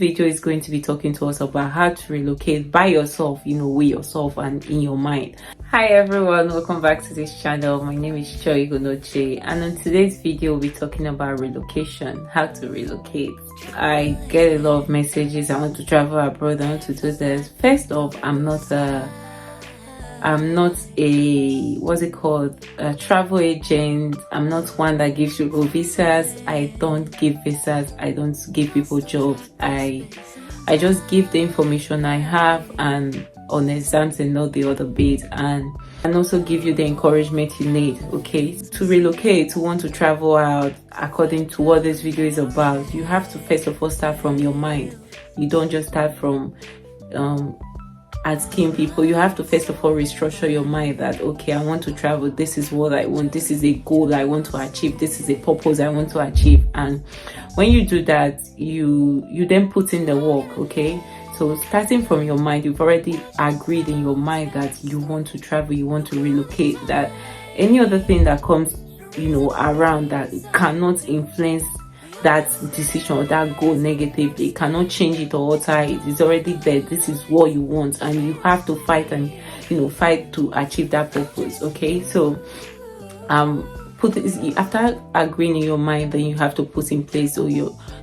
Video is going to be talking to us about how to relocate by yourself, with yourself and in your mind. Hi everyone, welcome back to this channel. My name is Ighonojie, and on today's video we'll be talking about relocation, how to relocate. I get a lot of messages. I want to travel abroad, I want to do this. First off, I'm not a a travel agent. I'm not one that gives you visas. I don't give visas. I don't give people jobs. I just give the information I have and understand and not the other bit, and also give you the encouragement you need. Okay, to relocate, to want to travel out, according to what this video is about, you have to first of all start from your mind. You don't just start from asking people. You have to first of all restructure your mind that, okay, I want to travel, this is what I want, this is a goal I want to achieve, this is a purpose I want to achieve. And when you do that, you then put in the work. Okay, so starting from your mind, you've already agreed in your mind that you want to travel, you want to relocate, that any other thing that comes around that cannot influence that decision or that goal negatively, cannot change it or alter it. It's already there. This is what you want, and you have to fight and fight to achieve that purpose. Okay, so put this after agreeing in your mind, then you have to put in place. So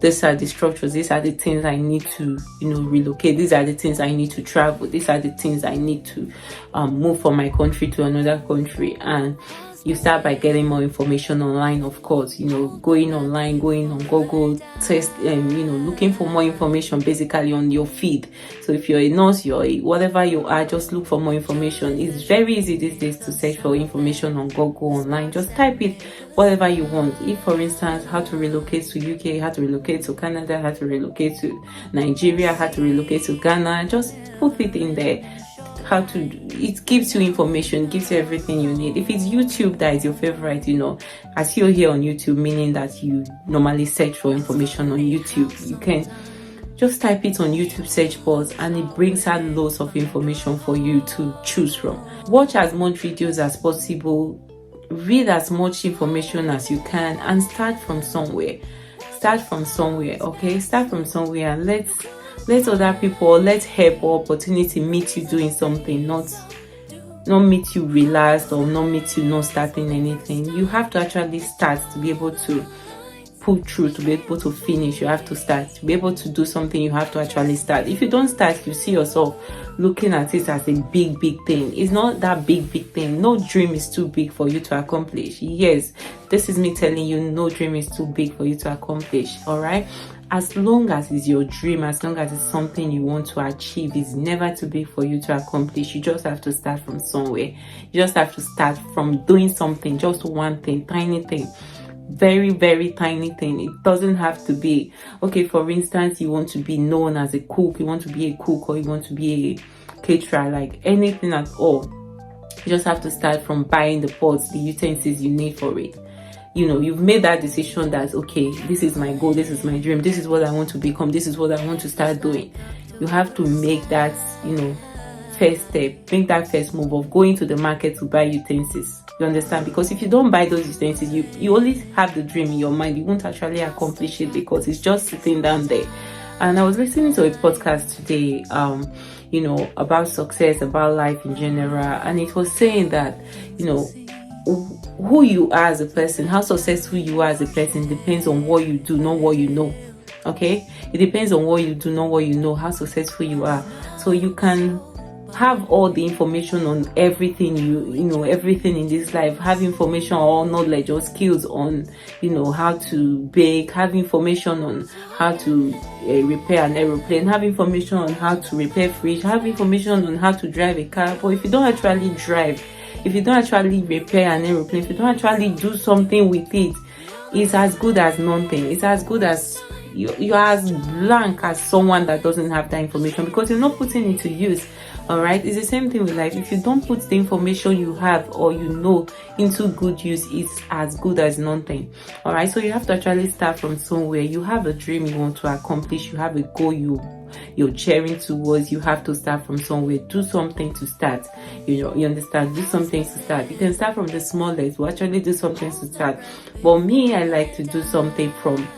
these are the structures, these are the things I need to relocate, these are the things I need to travel, these are the things I need to move from my country to another country. And you start by getting more information online, of course, going online, going on Google, looking for more information basically on your feed. So if you're a nurse, whatever you are, just look for more information. It's very easy these days to search for information on Google online. Just type it, whatever you want. If, for instance, how to relocate to UK, how to relocate to Canada, how to relocate to Nigeria, how to relocate to Ghana, just put it in there. It gives you information, gives you everything you need. If it's YouTube that is your favorite, as you're here on YouTube, meaning that you normally search for information on YouTube, you can just type it on YouTube search bars and it brings out loads of information for you to choose from. Watch as much videos as possible, read as much information as you can, and start from somewhere. Okay, start from somewhere, and let other people, let help or opportunity meet you doing something, not meet you relaxed, or not meet you not starting anything. You have to actually start to be able to pull through, to be able to finish. You have to start to be able to do something. You have to actually start. If you don't start, you see yourself looking at it as a big thing. It's not that big thing. No dream is too big for you to accomplish. Yes, this is me telling you, no dream is too big for you to accomplish. All right, as long as it's your dream, as long as it's something you want to achieve, it's never too big for you to accomplish. You just have to start from somewhere. You just have to start from doing something, just one thing, tiny thing, very tiny thing. It doesn't have to be, okay, for instance, you want to be known as a cook, you want to be a cook, or you want to be a caterer, like anything at all. You just have to start from buying the pots, the utensils you need for it. You've made that decision that, okay, this is my goal, this is my dream, this is what I want to become, this is what I want to start doing. You have to make that, first step, make that first move of going to the market to buy utensils. You understand? Because if you don't buy those utensils, you only have the dream in your mind. You won't actually accomplish it because it's just sitting down there. And I was listening to a podcast today, about success, about life in general, and it was saying that, who you are as a person, how successful you are as a person, depends on what you do, not what you know. Okay, it depends on what you do, not what you know, how successful you are. So you can have all the information on everything, everything in this life, have information or knowledge or skills on how to bake, have information on how to repair an aeroplane, have information on how to repair fridge, have information on how to drive a car. But if you don't actually drive, if you don't actually repair an aeroplane, if you don't actually do something with it, it's as good as nothing. It's as good as you're as blank as someone that doesn't have that information, because you're not putting it to use. All right, it's the same thing with life. If you don't put the information you have or into good use, it's as good as nothing. All right, so you have to actually start from somewhere. You have a dream you want to accomplish, you have a goal you're cheering towards. You have to start from somewhere. Do something to start. You understand? Do something to start. You can start from the smallest. Actually do something to start. But me, I like to do something from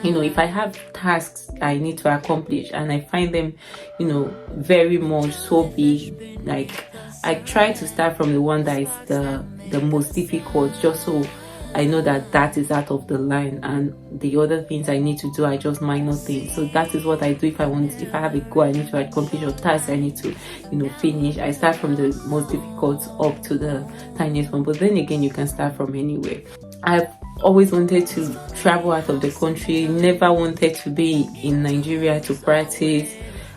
if I have tasks I need to accomplish and I find them, very much so big, like I try to start from the one that is the most difficult, just so I know that is out of the line, and the other things I need to do are just minor things. So that is what I do if I have a goal I need to accomplish, or task I need to, finish. I start from the most difficult up to the tiniest one. But then again, you can start from anywhere. I've always wanted to travel out of the country, never wanted to be in Nigeria to practice.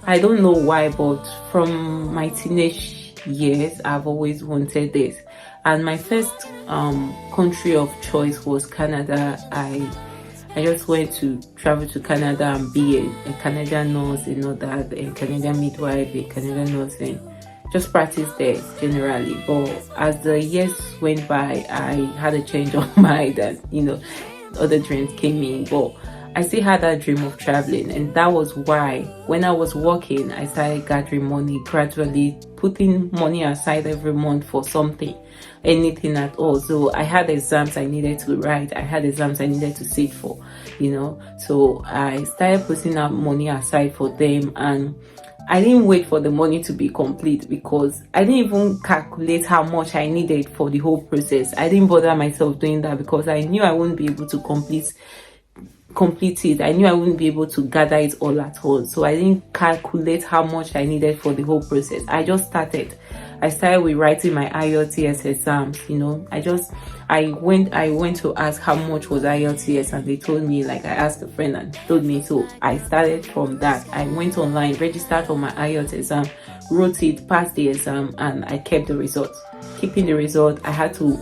I don't know why, but from my teenage years, I've always wanted this. And my first country of choice was Canada. I just went to travel to Canada and be a Canadian nurse, that, a Canadian midwife, a Canadian nurse, and just practice there generally. But as the years went by, I had a change of mind, and other dreams came in. But I still had that dream of traveling, and that was why when I was working, I started gathering money, gradually putting money aside every month for something, anything at all. So I had exams I needed to write, I had exams I needed to sit for, so I started putting up money aside for them. And I didn't wait for the money to be complete, because I didn't even calculate how much I needed for the whole process. I didn't bother myself doing that, because I knew I wouldn't be able to complete it. I knew I wouldn't be able to gather it all at once. So I didn't calculate how much I needed for the whole process. I just started. I started with writing my IELTS exams. I went to ask how much was IELTS, and they told me, like I asked a friend and told me. So I started from that. I went online, registered for my IELTS exam, wrote it, passed the exam, and I kept the results. Keeping the result, I had to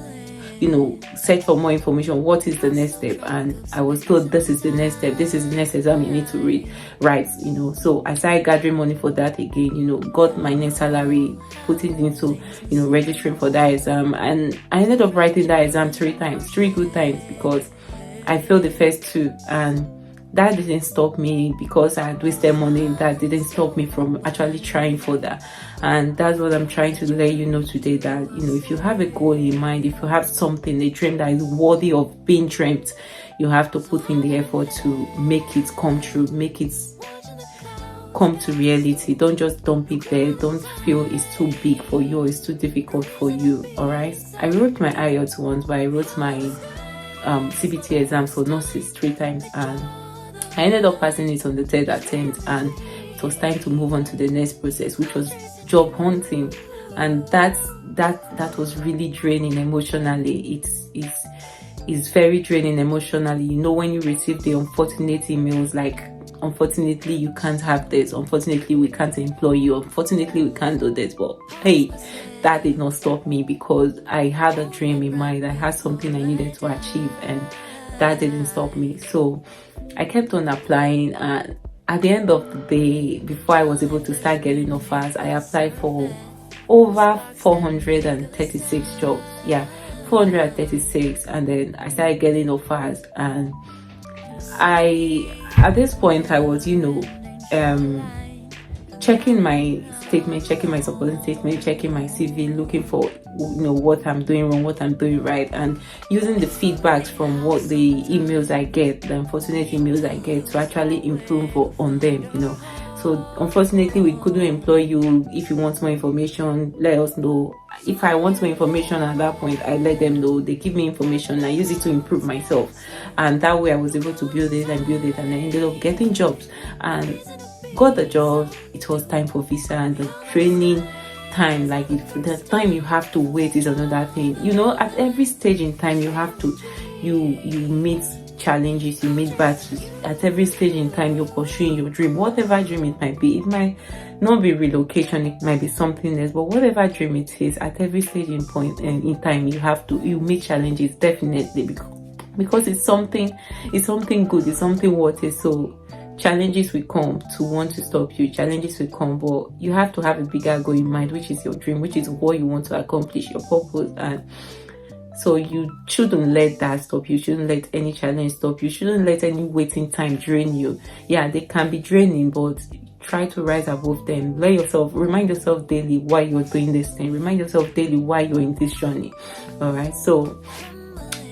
search for more information. What is the next step? And I was told, this is the next step, this is the next exam you need to write. So I started gathering money for that again, got my next salary, put it into registering for that exam, and I ended up writing that exam 3 good times, because I failed the first 2, and that didn't stop me because I had wasted money. That didn't stop me from actually trying for that. And that's what I'm trying to let you know today, that if you have a goal in mind, if you have something, a dream that is worthy of being dreamt, you have to put in the effort to make it come true, make it come to reality. Don't just dump it there. Don't feel it's too big for you or it's too difficult for you. All right, I wrote my IELTS once, but I wrote my CBT exams for nurses 3 times, and I ended up passing it on the 3rd attempt, and it was time to move on to the next process, which was job hunting. And that was really draining emotionally. It's very draining emotionally. When you receive the unfortunate emails like, unfortunately you can't have this, unfortunately we can't employ you, unfortunately we can't do this. But hey, that did not stop me, because I had a dream in mind. I had something I needed to achieve, and that didn't stop me. So I kept on applying, and at the end of the day, before I was able to start getting offers, I applied for over 436 jobs. 436, and then I started getting offers. And at this point I was checking my statement, checking my supporting statement, checking my CV, looking for what I'm doing wrong, what I'm doing right, and using the feedbacks from what the emails I get, the unfortunate emails I get, to actually improve on them. So unfortunately we couldn't employ you. If you want more information, let us know. If I want more information at that point, I let them know. They give me information, I use it to improve myself, and that way I was able to build it, and I ended up getting jobs and got the job. It was time for visa, and the training time, like the time you have to wait, is another thing. At every stage in time you have to you meet challenges, you meet battles. At every stage in time you're pursuing your dream, whatever dream it might be. It might not be relocation, it might be something else, but whatever dream it is, at every stage in time you meet challenges, definitely, because it's something good, it's something worth it. So challenges will come to want to stop you, challenges will come, but you have to have a bigger goal in mind, which is your dream, which is what you want to accomplish, your purpose. And so you shouldn't let that stop you. You shouldn't let any challenge stop you. You shouldn't let any waiting time drain you. Yeah, they can be draining, but try to rise above them. Remind yourself daily why you're doing this thing. Remind yourself daily why you're in this journey. All right, so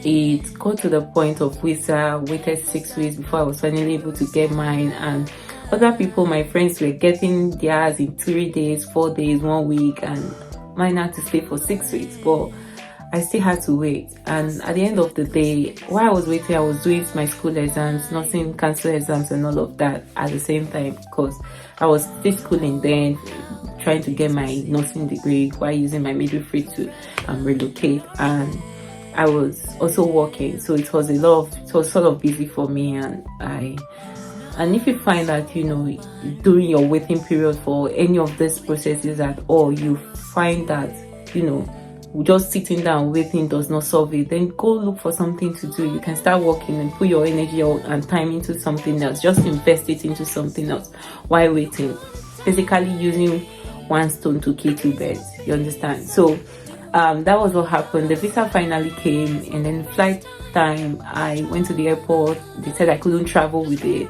it got to the point of visa. Waited 6 weeks before I was finally able to get mine, and other people, my friends, were getting theirs in 3 days, 4 days, 1 week, and mine had to stay for 6 weeks. But I still had to wait. And at the end of the day, while I was waiting, I was doing my school exams, nursing council exams and all of that at the same time, because I was still schooling then, trying to get my nursing degree while using my midwifery to relocate. And I was also working, so it was sort of busy for me. And if you find that, you know, during your waiting period for any of these processes at all, you find that, you know, just sitting down waiting does not solve it, then go look for something to do. You can start working and put your energy and time into something else. Just invest it into something else while waiting. Basically using one stone to kill two birds. You understand? So that was what happened. The visa finally came, and then flight time, I went to the airport. They said I couldn't travel with the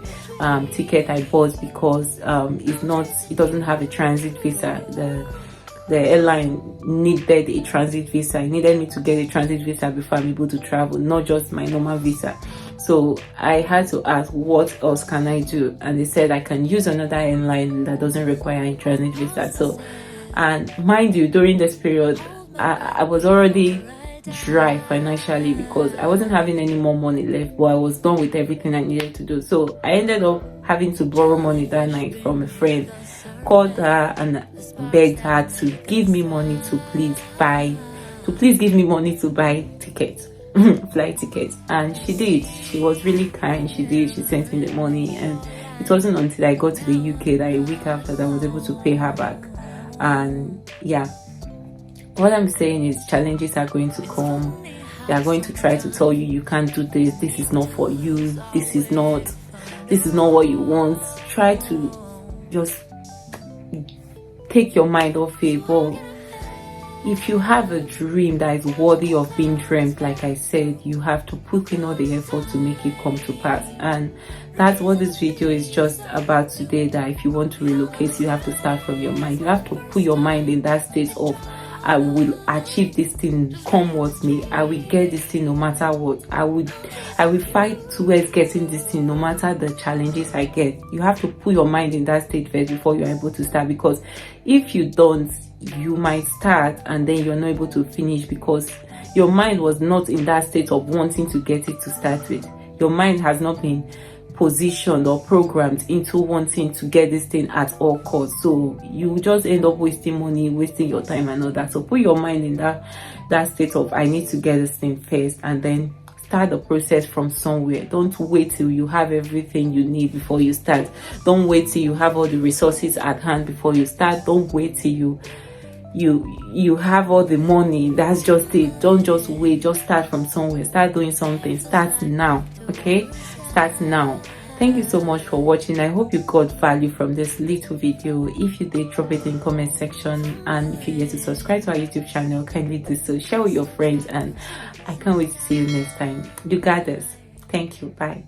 ticket I bought because it doesn't have a transit visa. The airline needed a transit visa. It needed me to get a transit visa before I'm able to travel, not just my normal visa. So I had to ask, what else can I do? And they said I can use another airline that doesn't require a transit visa. So, and mind you, during this period, I was already dry financially because I wasn't having any more money left, but I was done with everything I needed to do. So I ended up having to borrow money that night from a friend. Called her and begged her to give me money to please give me money to buy tickets, flight tickets. And she did. She was really kind. She sent me the money, and it wasn't until I got to the UK that a week after that I was able to pay her back. And yeah, what I'm saying is challenges are going to come. They are going to try to tell you can't do this, this is not for you, this is not what you want. Try to just take your mind off it. But if you have a dream that is worthy of being dreamt, like I said, you have to put in all the effort to make it come to pass. And that's what this video is just about today, that if you want to relocate, you have to start from your mind. You have to put your mind in that state of, I will achieve this thing, come what may. I will get this thing no matter what. I will fight towards getting this thing no matter the challenges I get. You have to put your mind in that state first before you're able to start, because if you don't, you might start and then you're not able to finish because your mind was not in that state of wanting to get it to start with. Your mind has not been positioned or programmed into wanting to get this thing at all costs. So you just end up wasting money, wasting your time and all that. So put your mind in that state of, I need to get this thing first, and then start the process from somewhere. Don't wait till you have everything you need before you start. Don't wait till you have all the resources at hand before you start. Don't wait till you have all the money. That's just it. Don't just wait. Just start from somewhere. Start doing something. Start now. Okay? Start now. Thank you so much for watching. I hope you got value from this little video. If you did, drop it in the comment section. And if you're yet to subscribe to our YouTube channel, kindly do so. Share with your friends, and I can't wait to see you next time. You got this. Thank you. Bye.